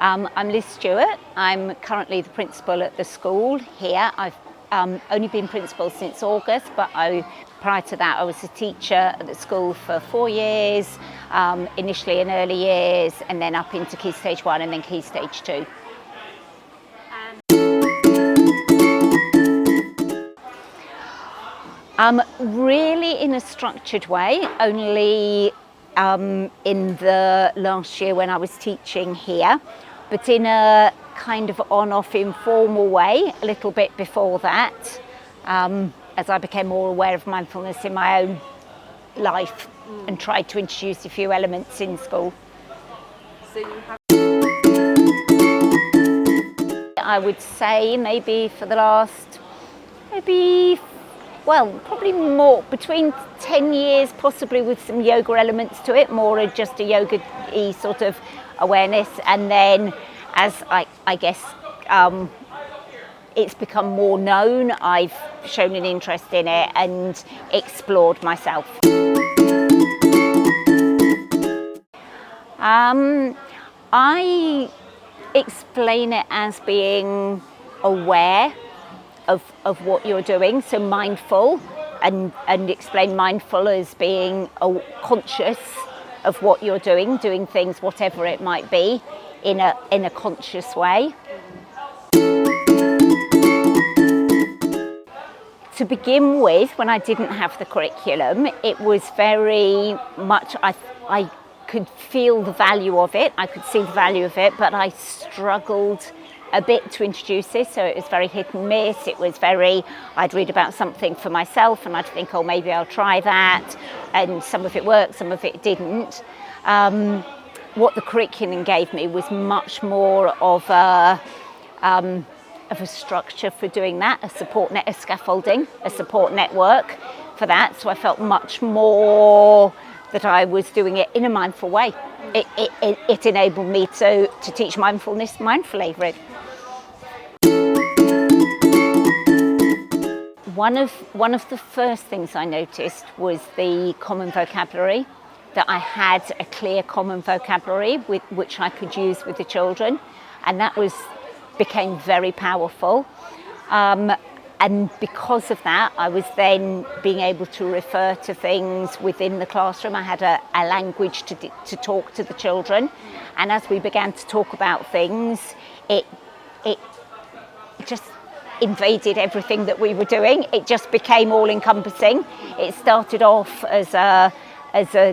I'm Liz Stewart. I'm currently the principal at the school here. I've only been principal since August, but prior to that I was a teacher at the school for 4 years, initially in early years and then up into Key Stage 1 and then Key Stage 2. Really in a structured way, only in the last year when I was teaching here, but in a kind of on-off informal way a little bit before that, as I became more aware of mindfulness in my own life and tried to introduce a few elements in school. So you have... I would say maybe for the last, probably more, between 10 years, possibly with some yoga elements to it, more just a yoga-y sort of awareness. And then as I guess it's become more known, I've shown an interest in it and explored myself. I explain it as being aware of what you're doing, so mindful, and explain mindful as being conscious of what you're doing things, whatever it might be, in a conscious way. To begin with, when I didn't have the curriculum, it was very much, I could feel the value of it, I could see the value of it, but I struggled a bit to introduce this, so it was very hit and miss. It was very, I'd read about something for myself and I'd think, oh, maybe I'll try that, and some of it worked, some of it didn't. What the curriculum gave me was much more of a structure for doing that, a support net, a scaffolding, a support network for that, so I felt much more that I was doing it in a mindful way. It enabled me to teach mindfulness mindfully, really. One of the first things I noticed was the common vocabulary, that I had a clear common vocabulary with which I could use with the children, and that became very powerful. And because of that, I was then being able to refer to things within the classroom. I had a language to talk to the children. And as we began to talk about things, it just invaded everything that we were doing. It just became all-encompassing. It started off as a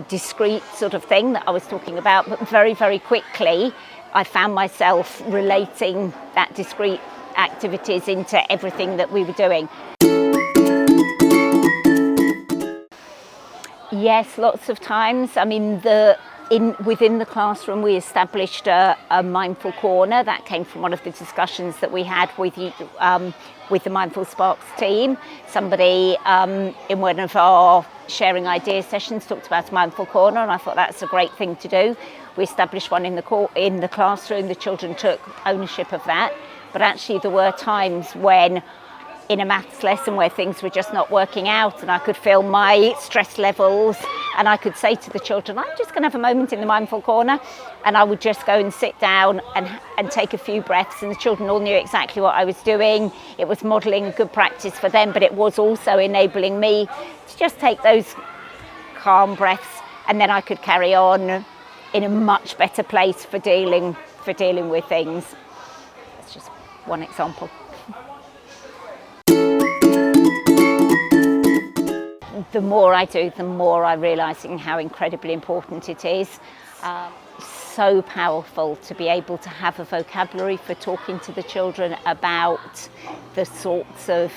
discrete sort of thing that I was talking about, but very, very quickly, I found myself relating that discrete activities into everything that we were doing. Yes, lots of times. I mean, within the classroom, we established a mindful corner. That came from one of the discussions that we had with the Mindful Sparks team. Somebody in one of our sharing ideas sessions talked about a mindful corner, and I thought that's a great thing to do. We established one in the classroom. The children took ownership of that. But actually there were times when in a maths lesson where things were just not working out and I could feel my stress levels, and I could say to the children, I'm just going to have a moment in the mindful corner, and I would just go and sit down and take a few breaths, and the children all knew exactly what I was doing. It was modelling good practice for them, but it was also enabling me to just take those calm breaths, and then I could carry on in a much better place for dealing with things. It's just one example. The more I do, the more I'm realising how incredibly important it is. So powerful to be able to have a vocabulary for talking to the children about the sorts of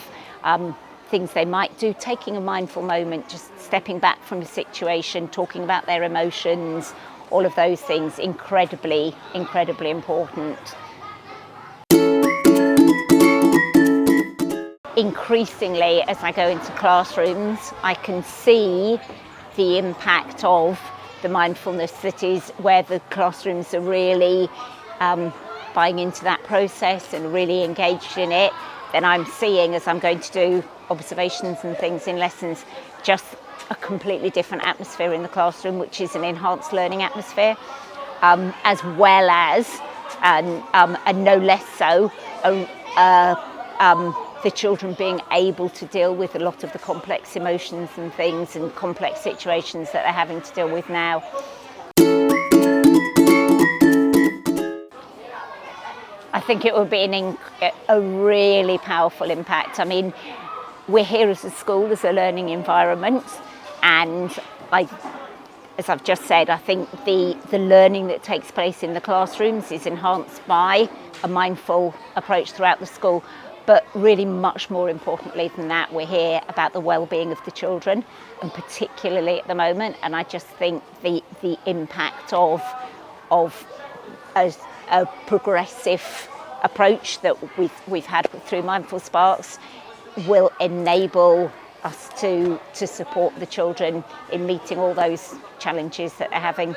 things they might do, taking a mindful moment, just stepping back from the situation, talking about their emotions, all of those things, incredibly, incredibly important. Increasingly, as I go into classrooms, I can see the impact of the mindfulness that is where the classrooms are really buying into that process and really engaged in it. Then I'm seeing, as I'm going to do observations and things in lessons, just a completely different atmosphere in the classroom, which is an enhanced learning atmosphere, as well as and no less so the children being able to deal with a lot of the complex emotions and things and complex situations that they're having to deal with now. I think it would be a really powerful impact. I mean, we're here as a school, as a learning environment, and as I've just said, I think the learning that takes place in the classrooms is enhanced by a mindful approach throughout the school. But really, much more importantly than that, we're here about the well-being of the children, and particularly at the moment. And I just think the impact of a progressive approach that we've had through Mindful Sparks will enable us to support the children in meeting all those challenges that they're having.